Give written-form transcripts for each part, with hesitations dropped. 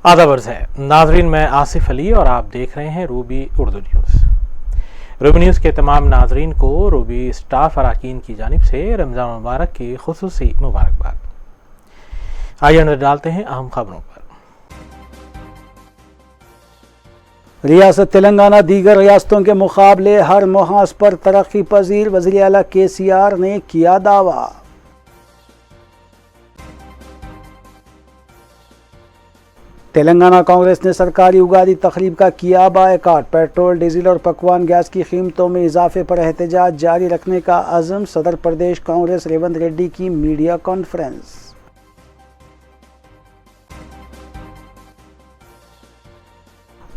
आदाब अर्ज़ है नाजरीन, मैं आसिफ अली और आप देख रहे हैं Ruby Urdu news. Ruby news के तमाम नाजरीन को रूबी स्टाफ अरकान की जानिब से रमज़ान मुबारक की खुसूसी मुबारकबाद। आइए नज़र डालते हैं अहम खबरों पर। रियासत तेलंगाना दीगर रियासतों के मुकाबले हर मुहाज पर तरक्की पजीर, वज़ीर आला KCR ने किया दावा। तेलंगाना कांग्रेस ने सरकारी उगादी तकरीब का किया बायकाट। पेट्रोल, डीजल और पकवान गैस की कीमतों में इजाफे पर एहतजाज जारी रखने का अज़म। सदर प्रदेश कांग्रेस रेवंत रेड्डी की मीडिया कॉन्फ्रेंस।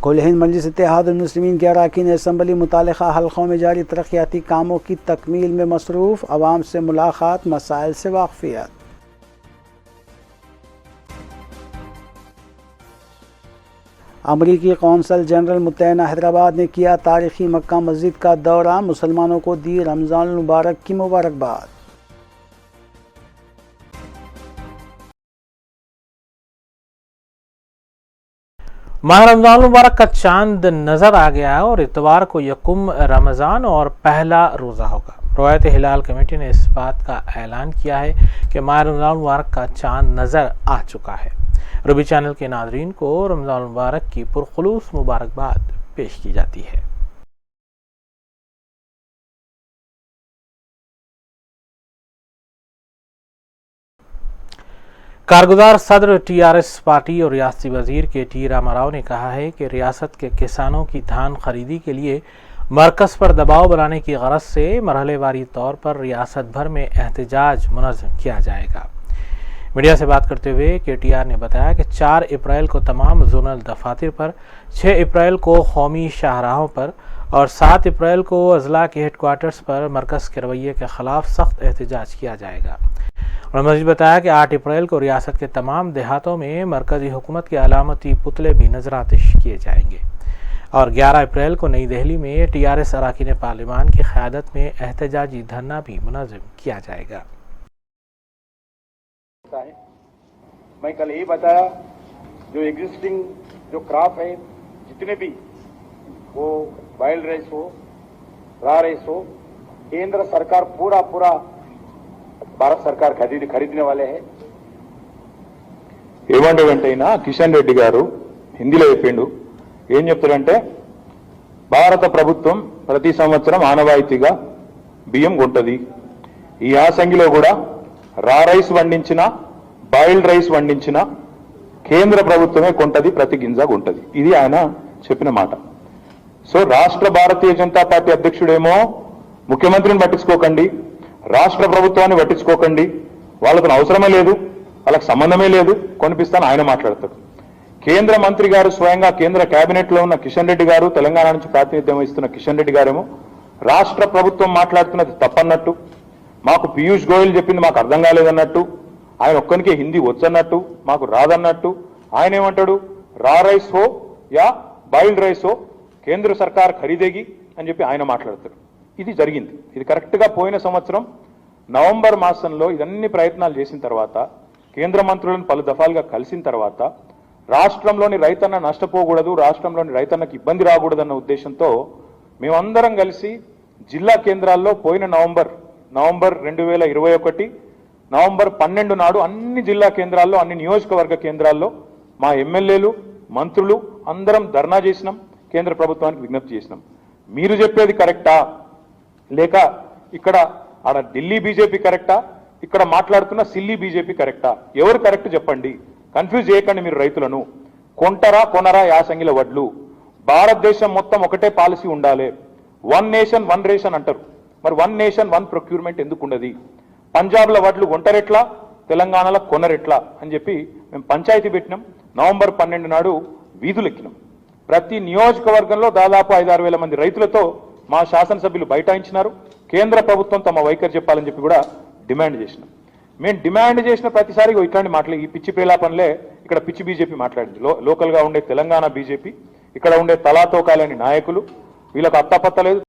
कुल हिंद मजलिस इत्तेहादुल मुस्लिमीन के अरकान असम्बली मुतालिका हल्कों में जारी तरक्याती कामों की तकमील में मसरूफ़। अवाम से मुलाकात, मसाइल से वाक़फियत। अमरीकी कौंसल जनरल मुत्तहदा हैदराबाद ने किया तारीखी मक्का मस्जिद का दौरा। मुसलमानों को दी रमज़ान मुबारक की मुबारकबाद। माह रमज़ान मुबारक का चांद नज़र आ गया है और इतवार को यकुम रमज़ान और पहला रोज़ा होगा। रवायत हिलाल कमेटी ने इस बात का ऐलान किया है कि माह रमज़ान मुबारक का चांद नज़र आ चुका है। रूबी चैनल के नाज़रीन को रमज़ान मुबारक की पुरखुलूस मुबारकबाद पेश की जाती है। कारगुजार सदर TRS पार्टी और रियासती वजीर KT रामाराव ने कहा है कि रियासत के किसानों की धान खरीदी के लिए मरकज़ पर दबाव बनाने की गरज से मरहलेवारी तौर पर रियासत भर में एहतजाज मुनज़्ज़म किया जाएगा। मीडिया से बात करते हुए KTR ने बताया कि 4 अप्रैल को तमाम जोनल दफातर पर, 6 अप्रैल को कौमी शाहराहों पर और 7 अप्रैल को अजला के हेडक्वार्टर्स पर मरकज़ के रवैये के खिलाफ सख्त एहतजाज किया जाएगा। उन्होंने मज़ीद बताया कि 8 अप्रैल को रियासत के तमाम देहातों में मरकज़ी हुकूमत के अलामती पुतले भी नजरातिश किए जाएंगे और 11 अप्रैल को नई दिल्ली में TRS अरकान पार्लिमान की क़यादत में एहतजाजी धरना भी मुनज़्ज़म किया जाएगा। मैं कल यही बताया, जो एग्जिस्टिंग जो क्रॉप है जितने भी, वो बाइल्ड राइस हो, रा राइस हो, केंद्र सरकार पूरा भारत सरकार खरीदने वाले हैं। ఏమంటాడంటైనా కిషన్ రెడ్డి గారు హిందీలో చెప్పిండు. ఏం చెప్తాడంటే, భారత ప్రభుత్వం ప్రతి సంవత్సరం ఆనవాయితీగా బియ్యం కొంటది. ఈ యాసంగిలో కూడా రా రైస్ వండించిన, బాయిల్డ్ రైస్ వండించిన కేంద్ర ప్రభుత్వమే కొంటది, ప్రతి గింజ కొంటది. ఇది ఆయన చెప్పిన మాట. సో రాష్ట్ర భారతీయ జనతా పార్టీ అధ్యక్షుడేమో ముఖ్యమంత్రిని పట్టించుకోకండి, రాష్ట్ర ప్రభుత్వాన్ని పట్టించుకోకండి, వాళ్ళతో అవసరమే లేదు, వాళ్ళకి సంబంధమే లేదు, కొనిపిస్తాను ఆయన మాట్లాడతాడు. కేంద్ర మంత్రి గారు స్వయంగా కేంద్ర కేబినెట్ లో ఉన్న కిషన్ రెడ్డి గారు, తెలంగాణ నుంచి ప్రాతినిధ్యం వహిస్తున్న కిషన్ రెడ్డి గారేమో రాష్ట్ర ప్రభుత్వం మాట్లాడుతున్నది తప్పన్నట్టు, మాకు పీయూష్ గోయల్ చెప్పింది మాకు అర్థం కాలేదన్నట్టు, ఆయన ఒక్కనికే హిందీ వచ్చన్నట్టు, మాకు రాదన్నట్టు ఆయన ఏమంటాడు, రా రైస్ హో యా బాయిల్డ్ రైస్ హో కేంద్ర సర్కార్ ఖరీదేగి అని చెప్పి ఆయన మాట్లాడతాడు. ఇది జరిగింది. ఇది కరెక్ట్గా పోయిన సంవత్సరం నవంబర్ మాసంలో ఇదన్ని ప్రయత్నాలు చేసిన తర్వాత, కేంద్ర మంత్రులను పలు దఫాలుగా కలిసిన తర్వాత, రాష్ట్రంలోని రైతన్న నష్టపోకూడదు, రాష్ట్రంలోని రైతన్నకి ఇబ్బంది రాకూడదన్న ఉద్దేశంతో మేమందరం కలిసి జిల్లా కేంద్రాల్లో పోయిన నవంబర్ 2021 నవంబర్ 12 నాడు అన్ని జిల్లా కేంద్రాల్లో, అన్ని నియోజకవర్గ కేంద్రాల్లో మా ఎమ్మెల్యేలు, మంత్రులు అందరం ధర్నా చేసినాం, కేంద్ర ప్రభుత్వానికి విజ్ఞప్తి చేసినాం. మీరు చెప్పేది కరెక్టా, లేక ఇక్కడ ఆడ ఢిల్లీ బీజేపీ కరెక్టా, ఇక్కడ మాట్లాడుతున్న సిల్లీ బీజేపీ కరెక్టా, ఎవరు కరెక్ట్ చెప్పండి, కన్ఫ్యూజ్ చేయకండి మీరు రైతులను. కొంటరా కొనరా యాసంగిల వడ్లు, భారతదేశం మొత్తం ఒకటే పాలసీ ఉండాలి, 1 నేషన్ 1 రేషన్ అంటారు, మరి 1 నేషన్ 1 ప్రొక్యూర్మెంట్ ఎందుకు ఉండదు? పంజాబ్లో వడ్లు కొంటరెట్లా, తెలంగాణలో కొనరెట్లా అని చెప్పి మేము పంచాయతీ పెట్టినాం. నవంబర్ 12 నాడు వీధులెక్కినాం. ప్రతి నియోజకవర్గంలో దాదాపు 5-6 వేల మంది రైతులతో మా శాసనసభ్యులు బైఠాయించినారు. కేంద్ర ప్రభుత్వం తమ వైఖరి చెప్పాలని చెప్పి కూడా డిమాండ్ చేసినాం. మేము డిమాండ్ చేసిన ప్రతిసారి ఇట్లాంటి మాటలు, ఈ పిచ్చి పేలాపనలే ఇక్కడ పిచ్చి బీజేపీ మాట్లాడింది. లోకల్గా ఉండే తెలంగాణ బీజేపీ, ఇక్కడ ఉండే తలాతోకాలని నాయకులు, వీళ్ళకు అత్తపత్తలేదు.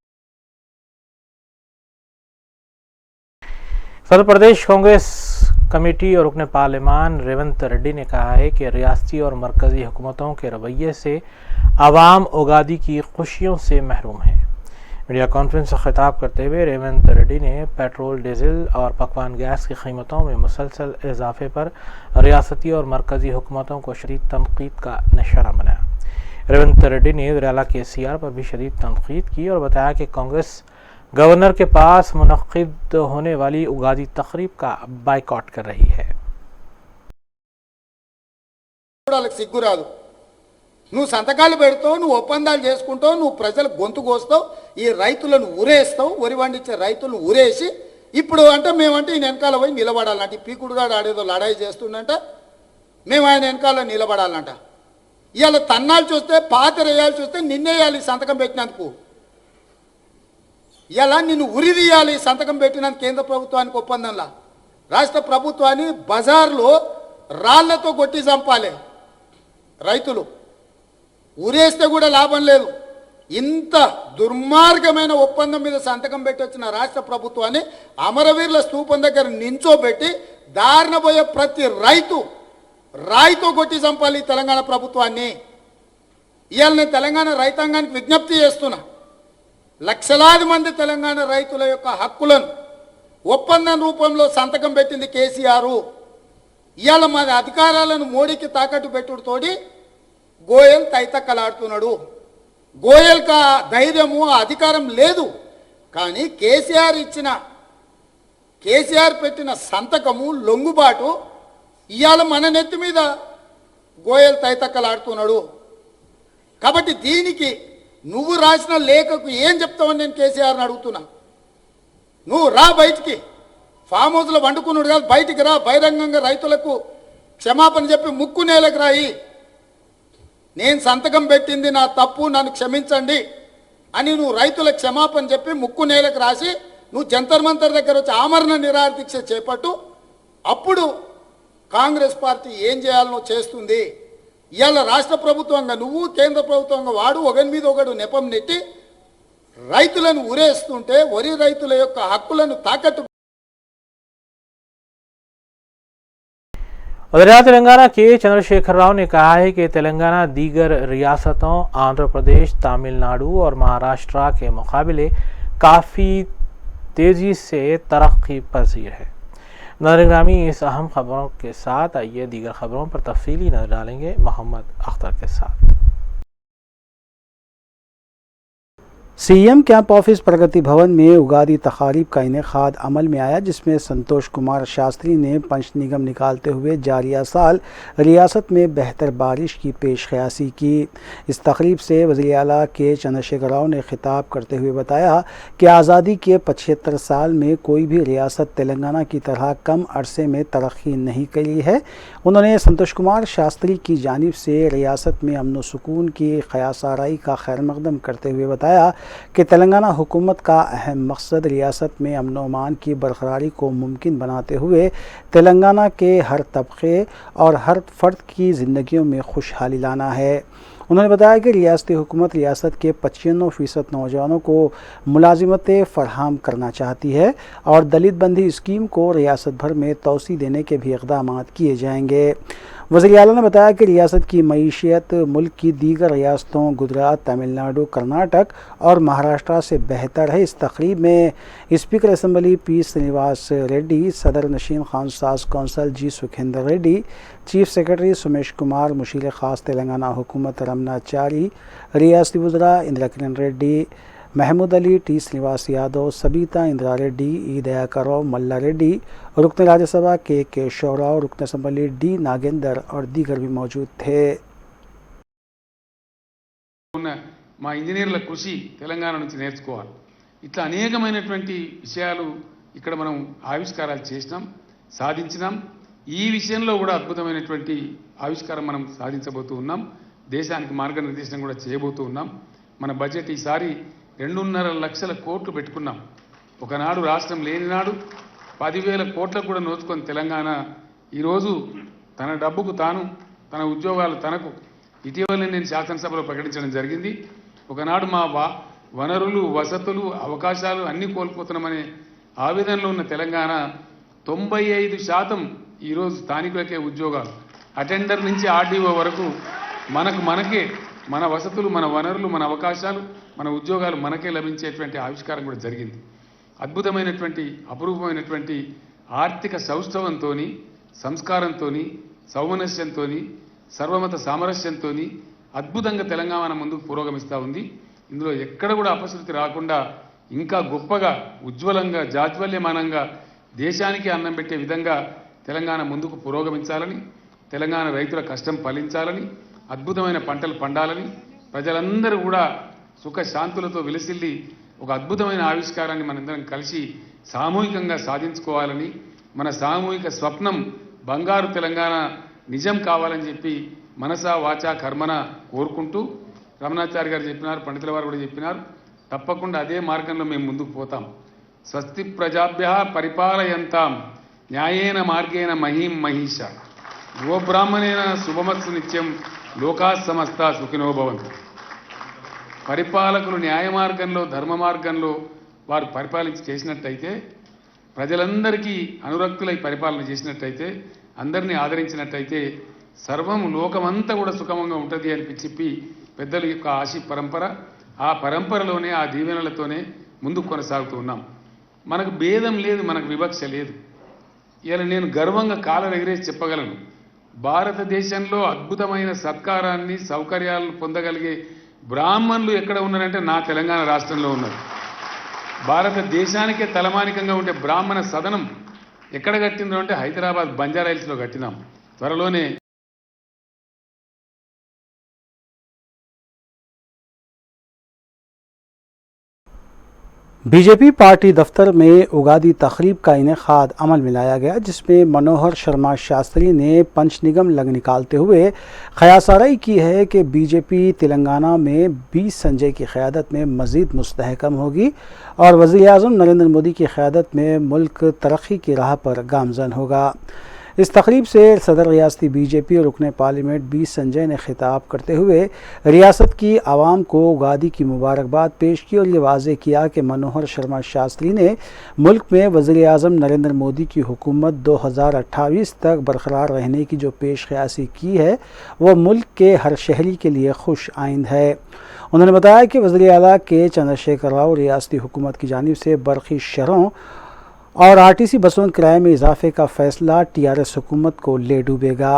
सदर प्रदेश कांग्रेस कमेटी और रुकन पार्लिमान रेवंत रेड्डी ने कहा है कि रियासती और मरकजी हुकूमतों के रवैये से आवाम उगादी की खुशियों से महरूम है। मीडिया कॉन्फ्रेंस से खिताब करते हुए रेवंत रेड्डी ने पेट्रोल, डीजल और पकवान गैस की कीमतों में मुसलसल इजाफे पर रियासती और मरकजी हुकूमतों को शदीद तनकीद का निशाना बनाया। रेवंत रेड्डी ने वज़ीर-ए-आला KCR पर भी शदीद तनकीद की और बताया कि कांग्रेस गवर्नर के पास मुनक्किद होने वाली उगादी तकरीब का बाइकआउट कर रही है। నువ్వు సంతకాలు పెడతావు, నువ్వు ఒప్పందాలు చేసుకుంటావు, నువ్వు ప్రజలకు గొంతు కోస్తావు, ఈ రైతులను ఊరేస్తావు, వరి పండించే రైతులను ఊరేసి ఇప్పుడు అంటే మేమంటే ఈయన వెనకాల పోయి నిలబడాలంట. ఈ పీకుడుగాడు ఆడేదో లడాయి చేస్తుండంట, మేము ఆయన వెనకాల నిలబడాలంట. ఇవాళ తన్నాలు చూస్తే పాత్ర వేయాల్సి వస్తే నిన్నేయాలి సంతకం పెట్టినందుకు. ఇలా నిన్ను ఉరి తీయాలి సంతకం పెట్టినందుకు కేంద్ర ప్రభుత్వానికి ఒప్పందంలా. రాష్ట్ర ప్రభుత్వాన్ని బజార్లో రాళ్లతో కొట్టి చంపాలి రైతులు. ఊరేస్తే కూడా లాభం లేదు. ఇంత దుర్మార్గమైన ఒప్పందం మీద సంతకం పెట్టి వచ్చిన రాష్ట్ర ప్రభుత్వాన్ని అమరవీరుల స్తూపం దగ్గర నించోబెట్టి దారిన పోయే ప్రతి రైతు రాయితో కొట్టి చంపాలి తెలంగాణ ప్రభుత్వాన్ని. ఇవాళ నేను తెలంగాణ రైతాంగానికి విజ్ఞప్తి చేస్తున్నా, లక్షలాది మంది తెలంగాణ రైతుల యొక్క హక్కులను ఒప్పందం రూపంలో సంతకం పెట్టింది KCR. ఇవాళ మన అధికారాలను మోడీకి తాకట్టు పెట్టుడుతోటి గోయల్ తైతక్కలాడుతున్నాడు. గోయల్కి ఆ ధైర్యము ఆ అధికారం లేదు. కానీ కేసీఆర్ పెట్టిన సంతకము లొంగుబాటు ఇవాళ మన నెత్తి మీద గోయల్ తైతక్కలాడుతున్నాడు. కాబట్టి దీనికి నువ్వు రాసిన లేఖకు ఏం చెప్తావని నేను KCRని అడుగుతున్నా. నువ్వు రా బయటికి, ఫామ్ హౌస్లో వండుకున్నాడు కాదు, బయటికి రా, బహిరంగంగా రైతులకు క్షమాపణ చెప్పి ముక్కు నేలకు రాయి. నేను సంతకం పెట్టింది నా తప్పు, నన్ను క్షమించండి అని నువ్వు రైతులకు క్షమాపణ చెప్పి ముక్కు నేలకు రాసి నువ్వు జంతర్ మంతర్ దగ్గర వచ్చి ఆమరణ నిరాహార దీక్ష చేపట్టు. అప్పుడు కాంగ్రెస్ పార్టీ ఏం చేయాలనో చేస్తుంది. ఇవాళ రాష్ట్ర ప్రభుత్వంగా నువ్వు, కేంద్ర ప్రభుత్వంగా వాడు ఒకరి మీద ఒకడు నెపం నెట్టి రైతులను ఊరేస్తుంటే వరి రైతుల యొక్క హక్కులను తాకట్టు. वज़ीर तेलंगाना के चंद्रशेखर राव ने कहा है कि तेलंगाना दीगर रियासतों आंध्र प्रदेश, तमिलनाडु और महाराष्ट्र के मुकाबले काफ़ी तेज़ी से तरक्की पजीर है। नाज़रीन, इस अहम खबरों के साथ आइए दीगर खबरों पर तफसीली नजर डालेंगे मोहम्मद अख्तर के साथ। CM कैंप ऑफिस प्रगति भवन में उगादी तकारीब का इनेकाद अमल में आया, जिसमें संतोष कुमार शास्त्री ने पंच निगम निकालते हुए जारिया साल रियासत में बेहतर बारिश की पेशकयासी की। इस तकरीब से वज़ीर-ए-आला के चंद्रशेखर राव ने खिताब करते हुए बताया कि आज़ादी के 75 साल में कोई भी रियासत तेलंगाना की तरह कम अरसे में तरक्की नहीं करी है। उन्होंने संतोष कुमार शास्त्री की जानिब से रियासत में अमन व सुकून की क़यासाराई का खैर मक़दम करते हुए बताया कि तेलंगाना हुकूमत का अहम मकसद रियासत में अमन व अमान की बरकरारी को मुमकिन बनाते हुए तेलंगाना के हर तबके और हर फ़र्द की ज़िंदगियों में खुशहाली लाना है। उन्होंने बताया कि रियासती हुकूमत रियासत के 95% नौजवानों को मुलाजिमतें फ़राहम करना चाहती है और दलित बंदी स्कीम को रियासत भर में तोसी देने के भी इक़दामात किए जाएंगे। वज़ीर-ए-आला ने बताया कि रियासत की मईशत मुल्क की दीगर रियासतों गुजरात, तमिलनाडु, कर्नाटक और महाराष्ट्र से बेहतर है। इस तकरीब में speaker assembly P Srinivas Reddy, सदर नशीन खान साज council G Sukhendra Reddy, chief secretary Sumesh Kumar, मुशीर ख़ास तेलंगाना हुकूमत रमनाचारी, रियासती वज़रा इंदिरा किरण रेड्डी, महमूद अली, T श्रीनिवास यादव, सबिता इंदिरा रेड्डी, ई दयाकरराव मल्ला रेड्डी, रुकन राज्यसभा के केशवराव, रुकन असम्बली D नागेंदर और दीगर भी मौजूद थे। మా ఇంజనీర్ల కృషి తెలంగాణ నుంచి నేర్చుకోవాలి. ఇట్లా అనేకమైనటువంటి విషయాలు ఇక్కడ మనం ఆవిష్కారాలు చేసినాం, సాధించినాం. ఈ విషయంలో కూడా అద్భుతమైనటువంటి ఆవిష్కారం మనం సాధించబోతూ ఉన్నాం. దేశానికి మార్గనిర్దేశం కూడా చేయబోతూ ఉన్నాం. మన బడ్జెట్ ఈసారి 2.5 లక్షల కోట్లు పెట్టుకున్నాం. ఒకనాడు రాష్ట్రం లేని నాడు 10,000 కోట్లకు కూడా నోచుకొని తెలంగాణ ఈరోజు తన డబ్బుకు తాను, తన ఉద్యోగాలు తనకు ఇటీవలే నేను శాసనసభలో ప్రకటించడం జరిగింది. ఒకనాడు మా వనరులు, వసతులు, అవకాశాలు అన్నీ కోల్పోతున్నామనే ఆవేదనలో ఉన్న తెలంగాణ 95% ఈరోజు స్థానికులకే ఉద్యోగాలు. అటెండర్ నుంచి ఆర్డీఓ వరకు మనకే మన వసతులు, మన వనరులు, మన అవకాశాలు, మన ఉద్యోగాలు మనకే లభించేటువంటి ఆవిష్కారం కూడా జరిగింది. అద్భుతమైనటువంటి అపురూపమైనటువంటి ఆర్థిక సౌష్ఠవంతో, సంస్కారంతో, సౌమనస్యంతో, సర్వమత సామరస్యంతో అద్భుతంగా తెలంగాణ ముందుకు పురోగమిస్తూ ఉంది. ఇందులో ఎక్కడ కూడా అపశృతి రాకుండా ఇంకా గొప్పగా, ఉజ్వలంగా, జాజ్వల్యమానంగా దేశానికి అన్నం పెట్టే విధంగా తెలంగాణ ముందుకు పురోగమించాలని, తెలంగాణ రైతుల కష్టం ఫలించాలని, అద్భుతమైన పంటలు పండాలని, ప్రజలందరూ కూడా సుఖ శాంతులతో విలసిల్లి ఒక అద్భుతమైన ఆవిష్కారాన్ని మనందరం కలిసి సామూహికంగా సాధించుకోవాలని, మన సామూహిక స్వప్నం బంగారు తెలంగాణ నిజం కావాలని చెప్పి మనసా వాచా కర్మన కోరుకుంటూ, రమణాచారి గారు చెప్పినారు, పండితుల వారు కూడా చెప్పినారు, తప్పకుండా అదే మార్గంలో మేము ముందుకు పోతాం. స్వస్తి ప్రజాభ్య పరిపాలయంతాం న్యాయేన మార్గేణ మహీం మహిష గోబ్రాహ్మణేన శుభమత్సు నిత్యం లోకా సమస్త సుఖినో భవంతు. పరిపాలకులు న్యాయ మార్గంలో, ధర్మ మార్గంలో వారు పరిపాలించి చేసినట్టయితే, ప్రజలందరికీ అనురక్తులై పరిపాలన చేసినట్టయితే, అందరినీ ఆదరించినట్టయితే సర్వం లోకమంతా కూడా సుఖమంగా ఉంటుంది అని చెప్పి పెద్దల యొక్క ఆశీ పరంపర, ఆ పరంపరలోనే, ఆ దీవెనలతోనే ముందుకు కొనసాగుతూ ఉన్నాం. మనకు భేదం లేదు, మనకు వివక్ష లేదు. ఇలా నేను గర్వంగా కాలర్ ఎగిరేసి చెప్పగలను, భారతదేశంలో అద్భుతమైన సత్కారాన్ని, సౌకర్యాలను పొందగలిగే బ్రాహ్మణులు ఎక్కడ ఉన్నారంటే నా తెలంగాణ రాష్ట్రంలో ఉన్నారు. భారతదేశానికే తలమానికంగా ఉండే బ్రాహ్మణ సదనం ఎక్కడ కట్టిందో అంటే హైదరాబాద్ బంజారా హిల్స్లో కట్టినాం. త్వరలోనే बीजेपी पार्टी दफ्तर में उगादी तकरीब का इनेकाद अमल में लाया गया, जिसमें मनोहर शर्मा शास्त्री ने पंच निगम लग निकालते हुए ख्यासाराई की है कि बीजेपी तेलंगाना में 20 संजय की क़यादत में मज़ीद मुस्तहकम होगी और वज़ीर-ए-आज़म नरेंद्र मोदी की क़यादत में मुल्क तरक्की की राह पर गामज़न होगा। इस तकरीब से सदर रियासती बीजेपी और रुकने पार्लियामेंट 20 संजय ने खिताब करते हुए रियासत की आवाम को उगादी की मुबारकबाद पेश की और ये वाज़ेह किया कि मनोहर शर्मा शास्त्री ने मुल्क में वज़ीर-ए-आज़म नरेंद्र मोदी की हुकूमत 2028 तक बरकरार रहने की जो पेश क़यासी की है, वो मुल्क के हर शहरी के लिए खुश आइंद है। उन्होंने बताया कि वज़ीर आला के चंद्रशेखर राव रियासती हुकूमत की जानिब से बरक़ी शहरों और आरटीसी बसों के किराए में इजाफे का फैसला टीआरएस हुकूमत को ले डूबेगा।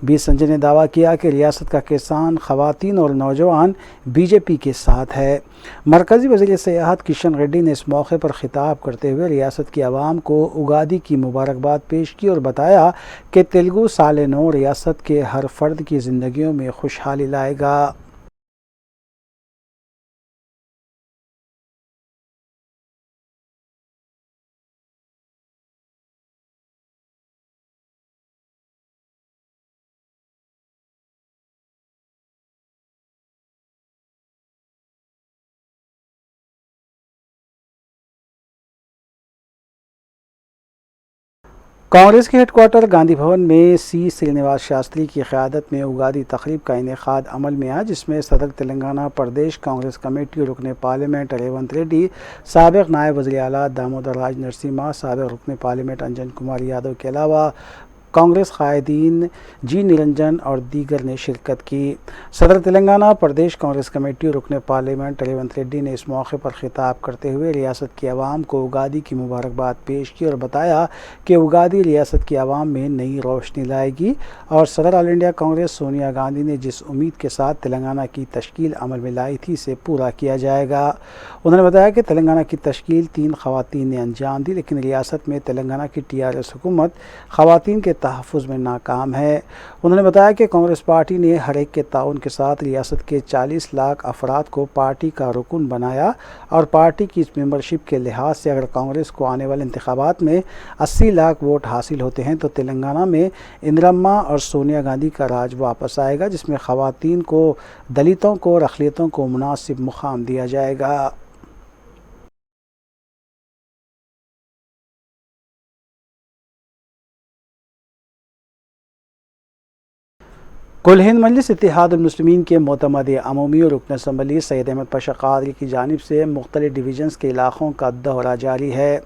20 संजय ने दावा किया कि रियासत का किसान, ख़वातीन और नौजवान बीजेपी के साथ है। मरकज़ी वज़ीर सियाहत किशन रेड्डी ने इस मौके पर ख़िताब करते हुए रियासत की आवाम को उगादी की मुबारकबाद पेश की और बताया कि तेलुगु साल नौ रियासत के हर फ़र्द की ज़िंदगियों में खुशहाली लाएगा। कांग्रेस के हेडक्वार्टर गांधी भवन में सी श्रीनिवास शास्त्री की क़यादत में उगादी तकरीब का इनेकाद अमल में आया, जिसमें सदर तेलंगाना प्रदेश कांग्रेस कमेटी, रुकने पार्लियामेंट रेवंत रेड्डी, साबिक़ नायब वज़ीर आला दामोदर राज नरसिम्हा, साबिक़ रुकने पार्लियामेंट अंजन कुमार यादव के अलावा कांग्रेस कायदीन जी निरंजन और दीगर ने शिरकत की। सदर तेलंगाना प्रदेश कांग्रेस कमेटी और रुकने पार्लियामेंट रेवंत रेड्डी ने इस मौके पर खिताब करते हुए रियासत की आवाम को उगादी की मुबारकबाद पेश की और बताया कि उगादी रियासत की आवाम में नई रोशनी लाएगी और सदर ऑल इंडिया कांग्रेस सोनिया गांधी ने जिस उम्मीद के साथ तेलंगाना की तश्कील अमल में लाई थी, इसे पूरा किया जाएगा। उन्होंने बताया कि तेलंगाना की तश्कील 3 ख़वातीन ने अंजाम दी, लेकिन रियासत में तेलंगाना की टीआरएस हुकूमत ख़वातीन के तहफ़्फ़ुज़ में नाकाम है। उन्होंने बताया कि कांग्रेस पार्टी ने हर एक के ताउन के साथ रियासत के 40 लाख अफराद को पार्टी का रुकन बनाया और पार्टी की इस मेंबरशिप के लिहाज से अगर कांग्रेस को आने वाले इंतखाबात में 80 लाख वोट हासिल होते हैं तो तेलंगाना में इंदिरम्मा और सोनिया गांधी का राज वापस आएगा, जिसमें ख़वातीन को, दलितों को और अक़लियतों को मुनासिब मुक़ाम दिया जाएगा। कुल हिंद मजलिस इत्तेहादुल मुस्लिमीन के मोतमद अमूमी और रुकन असम्बली सैयद अहमद पाशा क़ादरी की जानिब से मुख्तलिफ़ डिवीज़न्स के इलाक़ों का दौरा जारी है।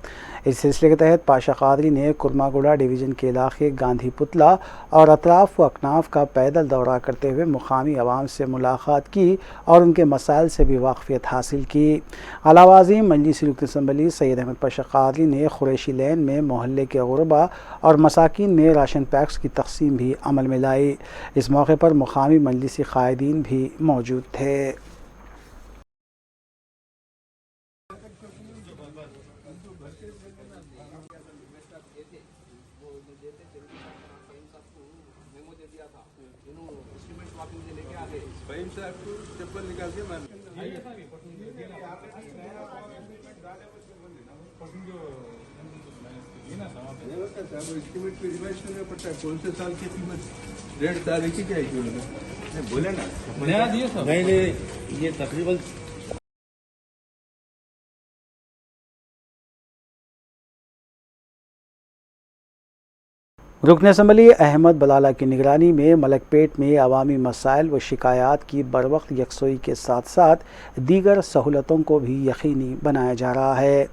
इस सिलसिले के तहत पाशा कादरी ने कुरमागुड़ा डिवीज़न के इलाके गांधी पुतला और अतराफ व अकनाफ का पैदल दौरा करते हुए मुकामी अवाम से मुलाकात की और उनके मसाइल से भी वाकफियत हासिल की। अलावा अज़ीम मजलिसी रुकन असम्बली सैयद अहमद पाशा कादरी ने कुरैशी लेन में मोहल्ले के गुरबा और मसाकिन में राशन पैक्स की तकसीम भी अमल में लाई। इस मौके पर मुकामी मजलिसी कायदीन भी मौजूद थे। एस्टिमेट पे रिवाइज करना पड़ता है, कौन से साल की कीमत रेट तारीख की क्या है, बोले ना नया दिए सब नहीं ये तकरीबन। रुकन असम्बली अहमद बलाला की निगरानी में मलकपेट में अवामी मसाइल व शिकायात की बरवक्त यकसोई के साथ साथ दीगर सहूलतों को भी यकीनी बनाया जा रहा है।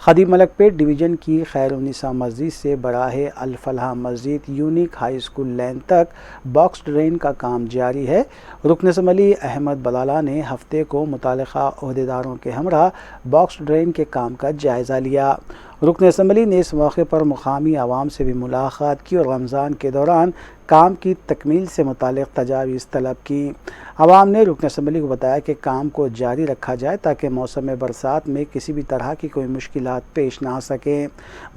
खदीम मलकपेट डिवीज़न की खैरुन्निसा मस्जिद से बराहे अल-फलाह मस्जिद यूनिक हाई स्कूल लैन तक बॉक्स ड्रेन का काम जारी है। रुकन असम्बली अहमद बलाला ने हफ्ते को मुतालिका ओहदेदारों के हमरा बॉक्स ड्रेन के काम का जायज़ा लिया। रुकन असम्बली ने इस मौके पर मुकामी आवाम से भी मुलाकात की और रमज़ान के दौरान काम की तकमील से मुतालिक तजावीज़ तलब की। आवाम ने रुकन असम्बली को बताया कि काम को जारी रखा जाए ताकि मौसम बरसात में किसी भी तरह की कोई मुश्किलात पेश ना आ सकें।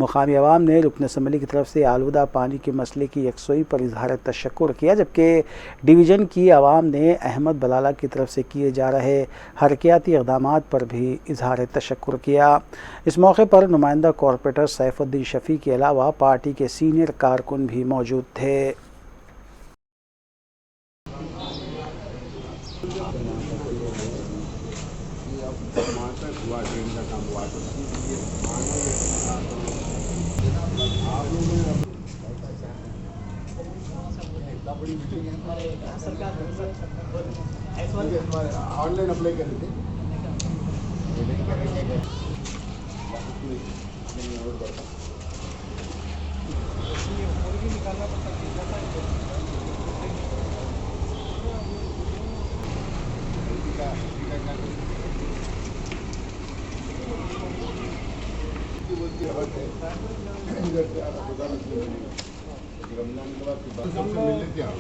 मुकामी आवाम ने रुकन असम्बली की तरफ से आलूदा पानी के मसले की यकसोई पर इजहार तशक्कुर किया, जबकि डिवीज़न की आवाम ने अहमद बलाला की तरफ से किए जा रहे हरकियाती इक़दामात पर भी इजहार तशक्कुर किया। इस मौके पर नुमाइंदा कॉरपोरेटर सैफुद्दीन शफ़ी के अलावा पार्टी के सीनियर कारकुन भी मौजूद थे। ऑनलाइन अप्लाई कर थे रमजान के बाद सबसे मिल लेते हैं।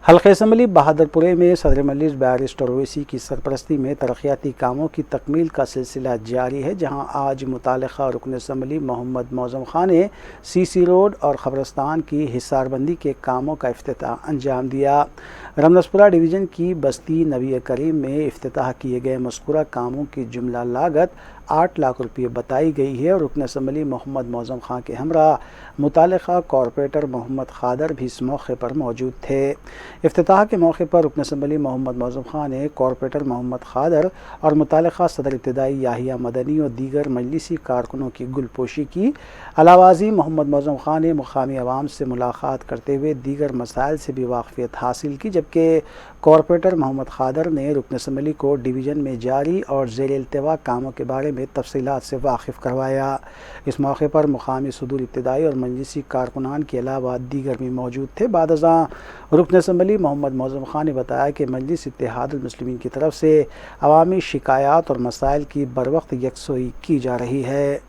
हल्के असम्बली बहादुरपुरे में सदर मजलिस बैरिस्टर ओवैसी की सरपरस्ती में तरक्याती कामों की तकमील का सिलसिला जारी है, जहां आज मुतालिका रुकन असम्बली मोहम्मद मौज़म खान ने सीसी रोड और खबरस्तान की हिसारबंदी के कामों का इफ्तिताह अंजाम दिया। रमनसपुरा डिवीज़न की बस्ती नबी करीम में इफ्तिताह किए गए मज़कूरा कामों की जुमला लागत 8 लाख रुपये बताई गई है और रुकन असम्बली मोहम्मद मौज़म खान के हमरा मुतालिका कॉरपोरेटर मोहम्मद खादर भी इस मौके पर मौजूद थे। इफ्तिताह के मौके पर रुकन असम्बली मोहम्मद मौज़म खान ने कॉरपोरेटर मोहम्मद खादर और मुतालिका सदर इब्तदाई याहिया मदनी और दीगर मजलिसी कारकुनों की गुलपोशी की। अलावाज़ी मोहम्मद मौज़म खान ने मुकामी आवाम से मुलाकात करते हुए दीगर मसाइल से भी वाकफियत हासिल की, जबकि कॉरपोरेटर मोहम्मद खादर ने रुकन असम्बली को डिवीज़न में जारी और ज़ेर इल्तिवा कामों के बारे में तफसीलात से वाकिफ़ करवाया। इस मौके पर मुकामी सदूर इब्तदाई और मजलिसी कारकुनान के अलावा दीगर भी मौजूद थे। बादज़ां रुकन असम्बली मोहम्मद मौज़म खान ने बताया कि मजलिस इत्तेहादुल मुस्लिमीन की तरफ से अवामी शिकायात और मसाइल की बरवक्त यकसोई की जा रही है।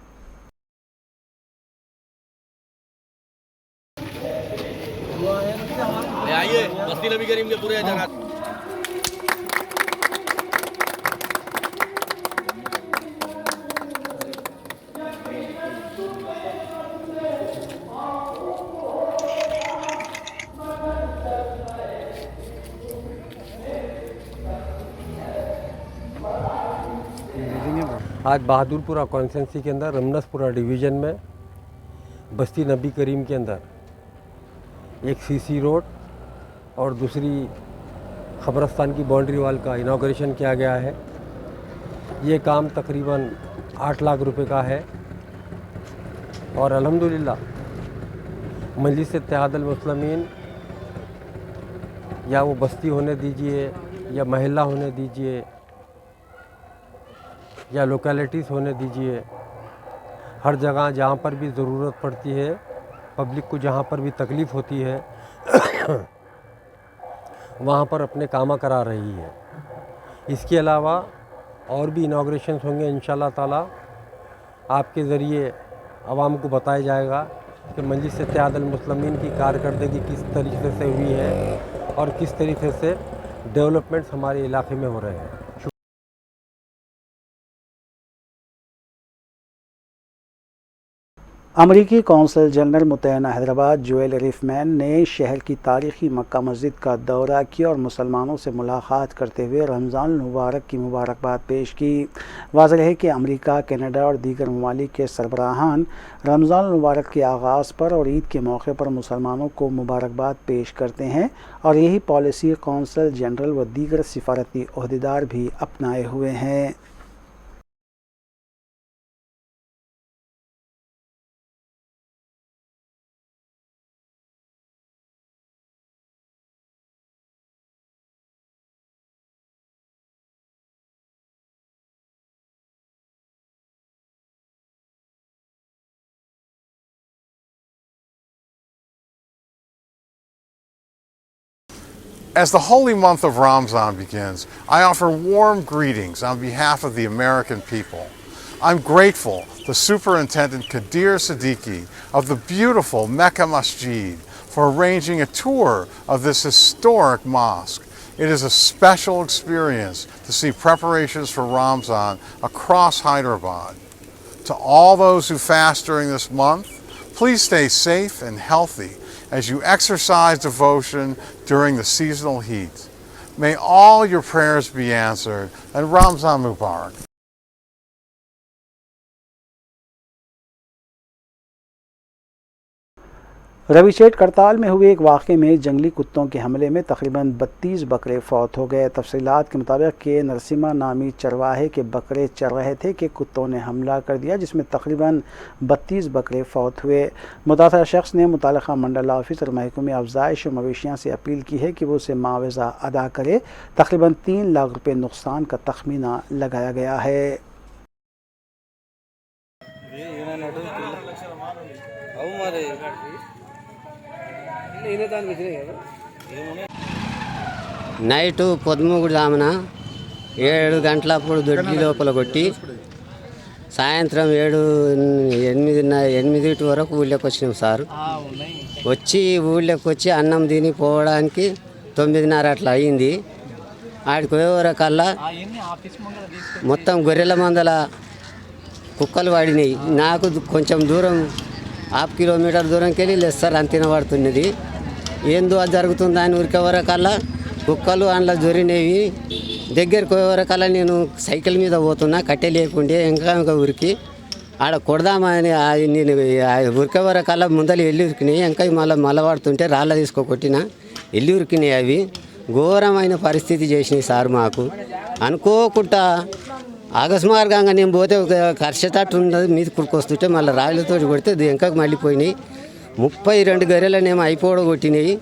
आइए बस्ती नबी करीम के पूरे जगह आज बहादुरपुरा कॉन्स्टिट्यूंसी के अंदर रमनसपुरा डिवीज़न में बस्ती नबी करीम के अंदर एक सीसी रोड और दूसरी खबरस्तान की बाउंड्री वाल का इनाग्रेशन किया गया है। ये काम तकरीबन 8 लाख रुपए का है और अल्हम्दुलिल्लाह मजलिस इत्तेहादुल मुस्लिमीन या वो बस्ती होने दीजिए या महल्ला होने दीजिए या लोकेलिटीज़ होने दीजिए, हर जगह जहाँ पर भी ज़रूरत पड़ती है, पब्लिक को जहाँ पर भी तकलीफ़ होती है वहाँ पर अपने काम करा रही है। इसके अलावा और भी इनाग्रेशंस होंगे इंशाल्लाह ताला। आपके ज़रिए आवाम को बताया जाएगा कि मजलिस इत्तेहादुल मुस्लिमीन की कारकर्दगी किस तरीके से हुई है और किस तरीके से डेवलपमेंट्स हमारे इलाके में हो रहे हैं। अमरीकी कौंसल जनरल मुतहना हैदराबाद जोएल रिफमैन ने शहर की तारीखी मक्का मस्जिद का दौरा किया और मुसलमानों से मुलाकात करते हुए रमज़ान मुबारक की मुबारकबाद पेश की। वाज़ेह है कि अमरीका, कनाडा और दीगर ममालिक के सरबराहान रमज़ान मुबारक के आगाज़ पर और ईद के मौके पर मुसलमानों को मुबारकबाद पेश करते हैं और यही पॉलिसी कौंसल जनरल व दीगर सिफारती ओहदेदार भी अपनाए हुए हैं। As the holy month of Ramzan begins, I offer warm greetings on behalf of the American people. I'm grateful to Superintendent Qadir Siddiqui of the beautiful Mecca Masjid for arranging a tour of this historic mosque. It is a special experience to see preparations for Ramzan across Hyderabad. To all those who fast during this month, please stay safe and healthy as you exercise devotion during the seasonal heat. May all your prayers be answered, and Ramzan Mubarak. Ravisheth करताल में हुए एक वाक़े में जंगली कुत्तों के हमले में तकरीबन 32 बकरे फौत हो गए। तफसीलात के मुताबिक के नरसिम्हा नामी चरवाहे के बकरे चर रहे थे कि कुत्तों ने हमला कर दिया, जिसमें तकरीबन 32 बकरे फौत हुए। मुतासरा शख्स ने मुताल्लिक़ा मंडल ऑफिस और महकमे अफजाइश और मवेशियाँ से अपील की है कि वो उसे मुआवजा अदा करे। तकरीबन 3 लाख रुपये नुकसान का तखमीना लगाया गया है। నైటు 13 జామున 7 గంటలప్పుడు దొడ్డి లోపల కొట్టి సాయంత్రం 8 వరకు ఊళ్ళోకి వచ్చినాం సార్. ఊళ్ళోకి వచ్చి అన్నం తిని పోవడానికి 9:30 అట్లా అయింది. ఆడికి పోయేవరకల్లా మొత్తం గొర్రెల మందల కుక్కలు పడినాయి. నాకు కొంచెం దూరం 1/2 కిలోమీటర్ దూరంకి వెళ్ళి లెస్సర్ అంతిన పడుతున్నది. ఏందో అది జరుగుతుందా అని ఉరికే వరకల్లా కుక్కలు అందులో జొరినేవి. దగ్గరికి పోయేవరకల్లా నేను సైకిల్ మీద పోతున్నా, కట్టె లేకుండే ఇంకా ఉరికి ఆడ కొడదామని నేను ఉరికే వరకల్లా ముందలు వెళ్ళి ఉరికినాయి. ఇంకా మళ్ళీ పడుతుంటే రాళ్ళ తీసుకోకొట్టిన వెళ్ళి ఉరికినాయి. అవి ఘోరమైన పరిస్థితి చేసినాయి సార్. మాకు అనుకోకుండా అకస్మార్గంగా నేను పోతే ఒక కర్షతట్టు ఉన్నది మీద కుడుకొస్తుంటే మళ్ళీ రాళ్ళతో కొడితే వెంకకు మళ్ళీపోయినాయి. 32 గొర్రెలనేమో అయిపోవడం కొట్టినాయి.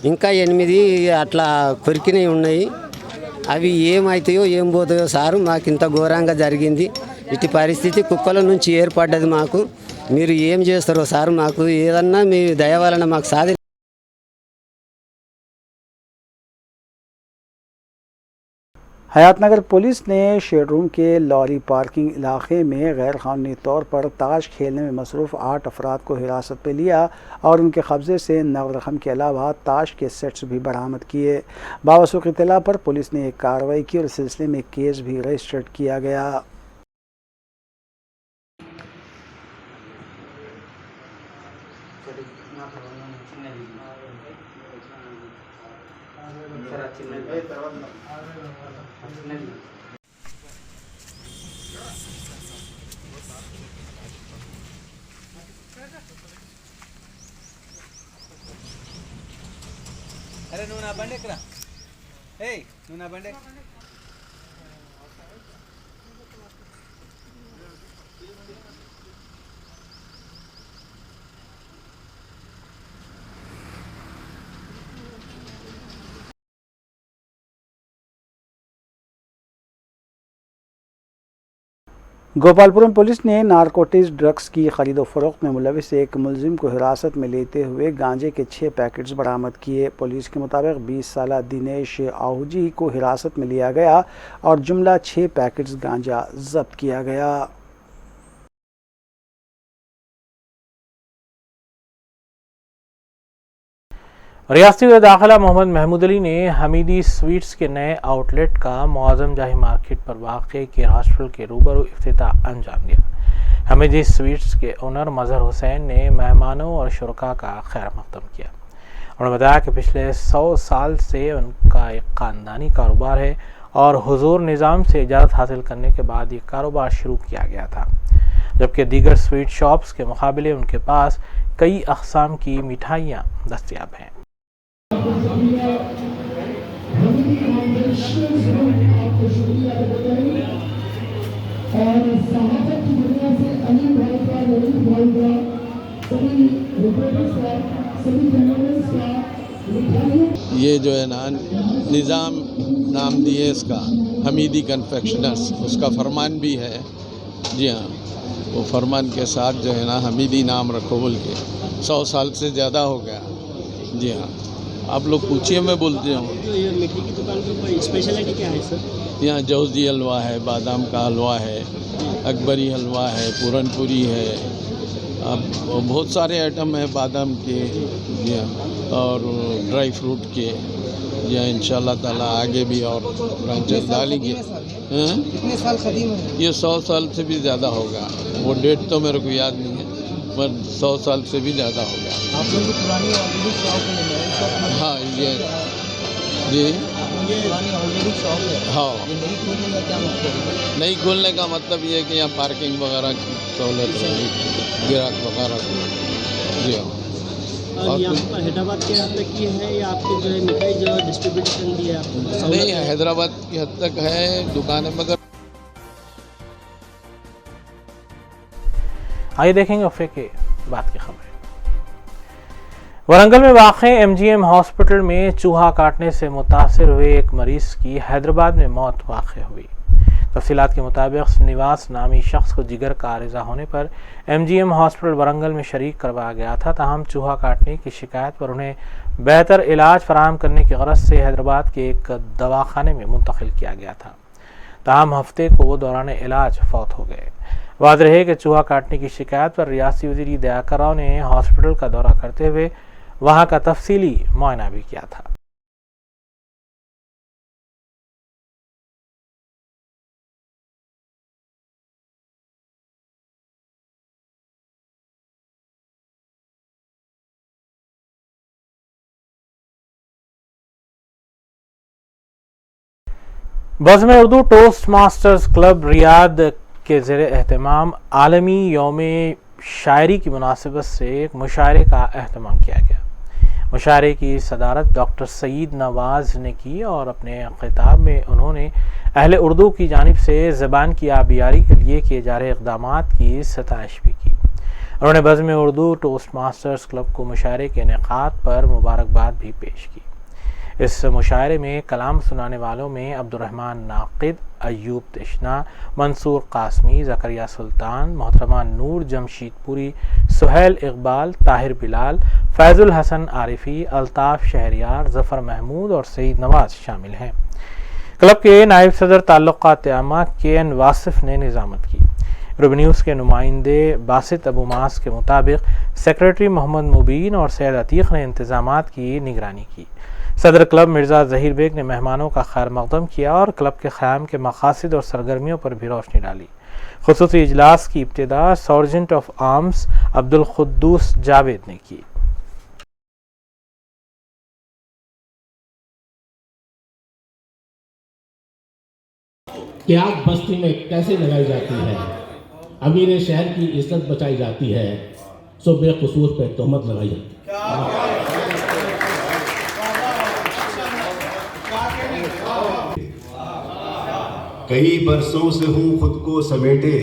ఇంకా 8 అట్లా కొరికినవి ఉన్నాయి. అవి ఏమవుతాయో ఏం పోతాయో సారు. మాకు ఇంత ఘోరంగా జరిగింది. ఇటు పరిస్థితి కుక్కల నుంచి ఏర్పడ్డది. మాకు మీరు ఏం చేస్తారో సారు, మాకు ఏదన్నా మీ దయ వలన మాకు సాధి हयातनगर पुलिस ने शेडरूम के लॉरी पार्किंग इलाके में गैर कानूनी तौर पर ताश खेलने में मसरूफ़ 8 अफराद को हिरासत में लिया और उनके कब्ज़े से नगद रकम के अलावा ताश के सेट्स भी बरामद किए। बावसूख इत्तला पर पुलिस ने एक कार्रवाई की और इस सिलसिले में केस भी रजिस्टर्ड किया गया। अरे नूना बंडे करा, हे नूना बंडे गोपालपुरम पुलिस ने नारकोटिक्स ड्रग्स की खरीदो फरोख्त में मुलविस एक मुलजिम को हिरासत में लेते हुए गांजे के 6 पैकेट्स बरामद किए। पुलिस के मुताबिक 20 साला दिनेश आहूजी को हिरासत में लिया गया और जुमला 6 पैकेट्स गांजा जब्त किया गया। रियासती वज़ीर दाखिला मोहम्मद महमूद अली ने हमीदी स्वीट्स के नए आउटलेट का मुआज़म जाही मार्केट पर वाक़े केयर हॉस्पिटल के रूबरू इफ्तिताह अंजाम दिया। हमीदी स्वीट्स के ओनर मज़हर हुसैन ने मेहमानों और शुरका का खैर मक़दम किया। उन्होंने बताया कि पिछले 100 साल से उनका एक ख़ानदानी कारोबार है और हुजूर निज़ाम से इजाज़त हासिल करने के बाद ये कारोबार शुरू किया गया था, जबकि दीगर स्वीट शॉप्स के मुकाबले उनके पास कई अक़साम की मिठाइयाँ दस्तयाब हैं। ये जो है ना निज़ाम नाम दिए इसका हमीदी कन्फेक्शनर्स, उसका फरमान भी है। जी हाँ, वो फरमान के साथ जो है ना हमीदी नाम रखो बोल के 100 साल से ज़्यादा हो गया। जी हाँ, आप लोग पूछिए, मैं बोलती हूँ। ये मिठाई की दुकान के ऊपर स्पेशलिटी क्या है सर? यहाँ जौज़ी हलवा है, बादाम का हलवा है, अकबरी हलवा है, पूरनपुरी है, अब बहुत सारे आइटम हैं बादाम के और ड्राई फ्रूट के। या इंशाल्लाह ताला आगे भी और ब्रांचेस डालेंगे। कितने साल कदीम है? ये 100 साल से भी ज़्यादा होगा, वो डेट तो मेरे को याद नहीं है, पर 100 साल से भी ज़्यादा होगा। आप लोग पुरानी ऑलरेडी शॉप है? हाँ, ये जी पुरानी ऑलरेडी शॉप है। हाँ, ये नहीं खोलने का क्या मतलब है? नहीं खोलने का मतलब ये है कि यहाँ पार्किंग वगैरह की सहूलत होगी, ग्राहक वगैरह की। जी हाँ। और यहाँ पर हैदराबाद के हद तक की है या आपके जो है मिठाई जो डिस्ट्रीब्यूशन दी है आपको? नहीं, हैदराबाद की हद तक है दुकानें, मगर आइए देखेंगे वफ़े के बाद की खबरें। वरंगल में वाक़े MGM हॉस्पिटल में चूहा काटने से मुतासिर हुए एक मरीज़ की हैदराबाद में मौत वाक़ हुई। तफसीलात के मुताबिक निवास नामी शख्स को जिगर का आरिज़ा होने पर MGM हॉस्पिटल वरंगल में शरीक करवाया गया था। ताहम चूहा काटने की शिकायत पर उन्हें बेहतर इलाज फराहम करने की गरज से हैदराबाद के एक दवाखाने में मुंतकिल किया गया था। ताहम हफ्ते को वो दौरान इलाज फौत हो गए। वाज़ेह है कि चूहा काटने की शिकायत पर रियासती वज़ीर दयाकर राव ने हॉस्पिटल का दौरा करते हुए वहाँ का तफसीली मुआयना भी किया था। बज़्म Urdu toastmasters club Riyadh के ज़ेर एहतमाम आलमी यौम शायरी की मुनासिबत से एक मुशायरे का एहतमाम किया गया। मुशायरे की सदारत डॉक्टर सईद नवाज़ ने की और अपने खिताब में उन्होंने अहले उर्दू की जानिब से ज़बान की आबियारी के लिए किए जा रहे इक़दामात की सताइश भी की। उन्होंने बज़्म उर्दू टोस्ट मास्टर्स क्लब को मुशायरे के इनेक़ाद पर मुबारकबाद भी पेश की। इस मुशायरे में कलाम सुनाने वालों में अब्दुर्रहमान नाक़िद, अयूब तिश्ना, मंसूर कासमी, ज़करिया सुल्तान, मोहतरमा नूर जमशीदपुरी, सुहैल इकबाल, ताहिर बिलाल, फैज़ुल हसन आरिफी, अल्ताफ़ शहरियार, ज़फ़र महमूद और सईद नवाज़ शामिल हैं। क्लब के नायब सदर ताल्लुक़ात आमा KN वासिफ़ ने निज़ामत की। रूबी न्यूज़ के नुमाइंदे बासित अबू मास के मुताबिक सेक्रेटरी मोहम्मद मुबीन और सैयद अतीक़ ने इंतज़ामात की निगरानी की। सदर क्लब मिर्ज़ा ज़हीर बेग ने मेहमानों का खैर मक़दम किया और क्लब के क़याम के मक़ासिद और सरगर्मियों पर भी रोशनी डाली। ख़ुसूसी इजलास की इब्तिदा sergeant of arms Abdul क़ुद्दूस Javed ने की। कि आग बस्ती में कैसे लगाई जाती है, अमीर शहर की इज्जत बचाई जाती है, सो बेकसूर पे तोहमत लगाई जाती है। कई बरसों से हूँ खुद को समेटे,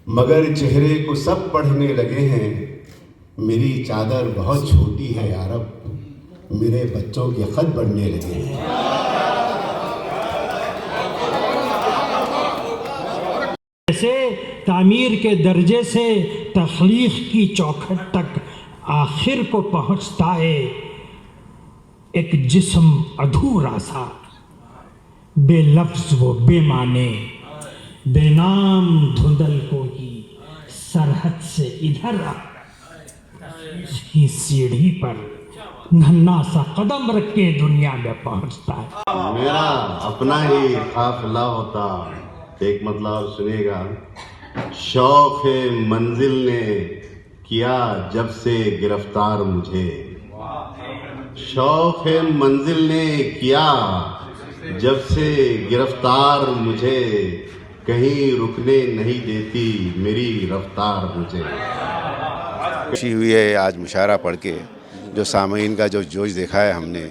मगर चेहरे को सब पढ़ने लगे हैं। मेरी चादर बहुत छोटी है यारब, मेरे बच्चों के खत बढ़ने लगे हैं। ऐसे तामीर के दर्जे से तख्लीक की चौखट तक आखिर को पहुँचता है एक जिस्म अधूरा सा, बेलफ्ज़ वो बेमाने, बेनाम धुंधल को ही सरहद से इधर की सीढ़ी पर नन्हा सा कदम रख के दुनिया में पहुंचता है। मेरा अपना ही काफिला होता, एक मतलब सुनेगा। शौक मंजिल ने किया जब से गिरफ्तार मुझे, शौक मंजिल ने किया जब से गिरफ्तार मुझे, कहीं रुकने नहीं देती मेरी रफ्तार मुझे। खुशी हुई है आज मुशायरा पढ़ के, जो सामीन का जो जोश देखा है हमने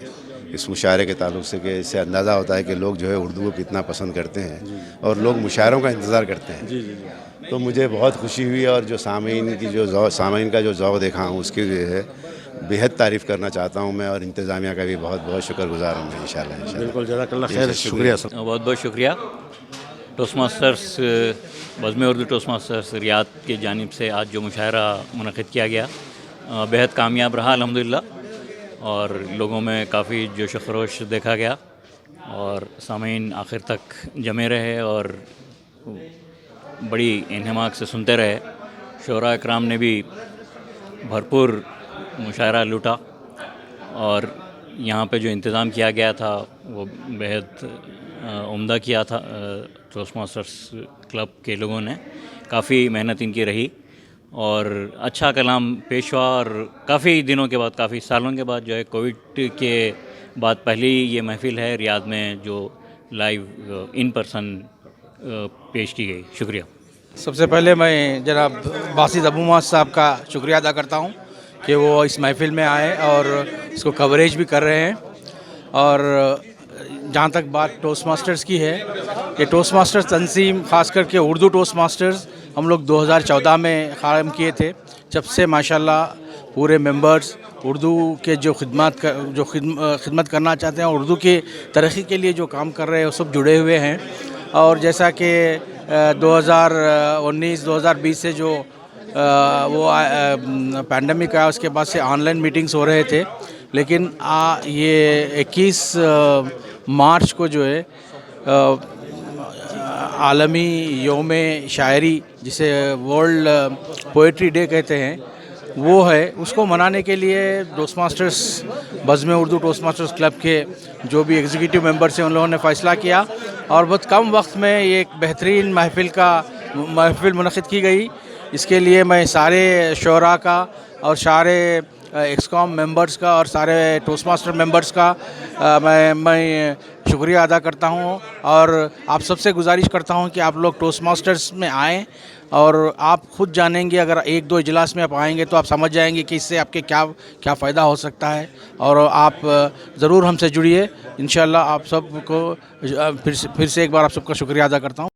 इस मुशायरे के ताल्लुक से, कि इससे अंदाज़ा होता है कि लोग जो है उर्दू को कितना पसंद करते हैं और लोग मुशायरों का इंतज़ार करते हैं। तो मुझे बहुत खुशी हुई और जो सामीन का जो ज़ौक़ देखा हूँ उसकी जो है बेहद तारीफ़ करना चाहता हूँ मैं, और इंतज़ामिया का भी बहुत बहुत शुक्रगुज़ार हूँ मैं इंशाल्लाह। बिल्कुल, जज़ाकल्लाह खैर, शुक्रिया सर, बहुत बहुत शुक्रिया। टोस्ट मास्टर्स बज़्म उर्दू टोस्ट मास्टर्स रियाद की जानिब से आज जो मुशायरा मुनक़िद किया गया बेहद कामयाब रहा अल्हम्दुलिल्लाह, और लोगों में काफ़ी जोश व खरोश देखा गया और सामीन आखिर तक जमे रहे और बड़ी इन्हमाक से सुनते रहे। शोरा इकराम ने भी भरपूर मुशायरा लूटा और यहाँ पे जो इंतज़ाम किया गया था वो बेहद उम्दा किया था। टोस्ट मास्टर्स क्लब के लोगों ने काफ़ी मेहनत इनकी रही और अच्छा कलाम पेश हुआ, और काफ़ी दिनों के बाद, काफ़ी सालों के बाद जो है कोविड के बाद पहली ये महफ़िल है रियाद में जो लाइव इन पर्सन पेश की गई। शुक्रिया। सबसे पहले मैं जनाब बासित अबू मुआज़ साहब का शुक्रिया अदा करता हूँ कि वो इस महफ़िल में आए और इसको कवरेज भी कर रहे हैं। और जहाँ तक बात टोस्ट मास्टर्स की है, ये टोस्ट मास्टर्स तंजीम ख़ास करके उर्दू टोस्ट मास्टर्स हम लोग 2014 में क़ायम किए थे। जब से माशाल्लाह पूरे मेंबर्स उर्दू के जो खिदमत करना चाहते हैं, उर्दू की तरक्की के लिए जो काम कर रहे हैं, वो सब जुड़े हुए हैं। और जैसा कि 2019-2020 से जो वो पैंडमिक आया, उसके बाद से ऑनलाइन मीटिंग्स हो रहे थे, लेकिन ये 21 मार्च को जो है आलमी योम शायरी, जिसे वर्ल्ड पोइट्री डे कहते हैं, वो है। उसको मनाने के लिए टोस्ट मास्टर्स बज़्म उर्दू टोस्ट मास्टर्स क्लब के जो भी एग्जीक्यूटिव मेंबर्स हैं उन लोगों ने फ़ैसला किया और बहुत कम वक्त में ये एक बेहतरीन महफ़िल मुनक़िद की गई। इसके लिए मैं सारे शोरा का और सारे एक्सकॉम मेंबर्स का और सारे टोस्ट मास्टर मेंबर्स का मैं शुक्रिया अदा करता हूं, और आप सबसे गुजारिश करता हूं कि आप लोग टोस्ट मास्टर्स में आएँ और आप खुद जानेंगे। अगर 1-2 इजलास में आप आएंगे तो आप समझ जाएंगे कि इससे आपके क्या फ़ायदा हो सकता है, और आप ज़रूर हमसे जुड़िए इंशाअल्लाह। आप सबको फिर से एक बार आप सबका शुक्रिया अदा करता हूँ।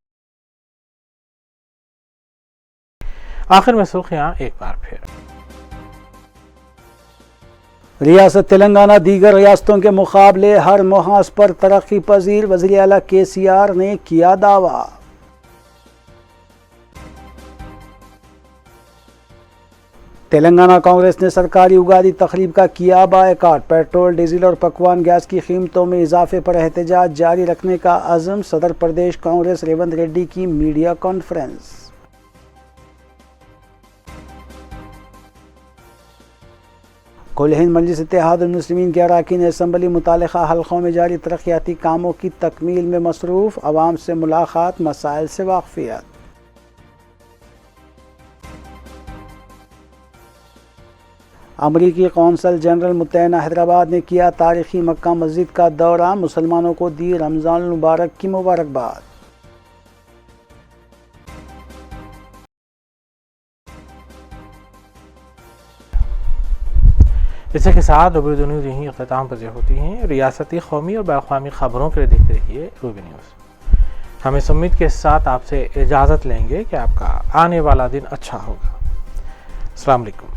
आखिर में सुर्खियाँ एक बार फिर। रियासत तेलंगाना दीगर रियासतों के मुकाबले हर मुहाज पर तरक्की पजीर, वज़ीर आला KCR ने किया दावा। तेलंगाना कांग्रेस ने सरकारी उगादी तकरीब का किया बायकाट, पेट्रोल, डीजल और पकवान गैस की कीमतों में इजाफे पर एहतजाज जारी रखने का अज़म, सदर प्रदेश कांग्रेस रेवंत रेड्डी की मीडिया कॉन्फ्रेंस। कुल हिंद मजलिस इत्तेहादुल मुस्लिमीन के अरकान असम्बली मुतालिका हल्कों में जारी तरक्याती कामों की तकमील में मसरूफ़, अवाम से मुलाकात, मसाइल से वाक़फियत। अमरीकी कौंसल जनरल मुत्तहदा हैदराबाद ने किया तारीख़ी मक्का मस्जिद का दौरा, मुसलमानों को दी रमज़ान मुबारक की मुबारकबाद। इसी के साथ रूबी न्यूज़ यहीं अख्ताम पज़ीर होती हैं। रियासती, कौमी और बैक़वामी ख़बरों के लिए देखते रहिए रूबी न्यूज़। हम इस उम्मीद के साथ आपसे इजाज़त लेंगे कि आपका आने वाला दिन अच्छा होगा। अस्सलाम वालेकुम।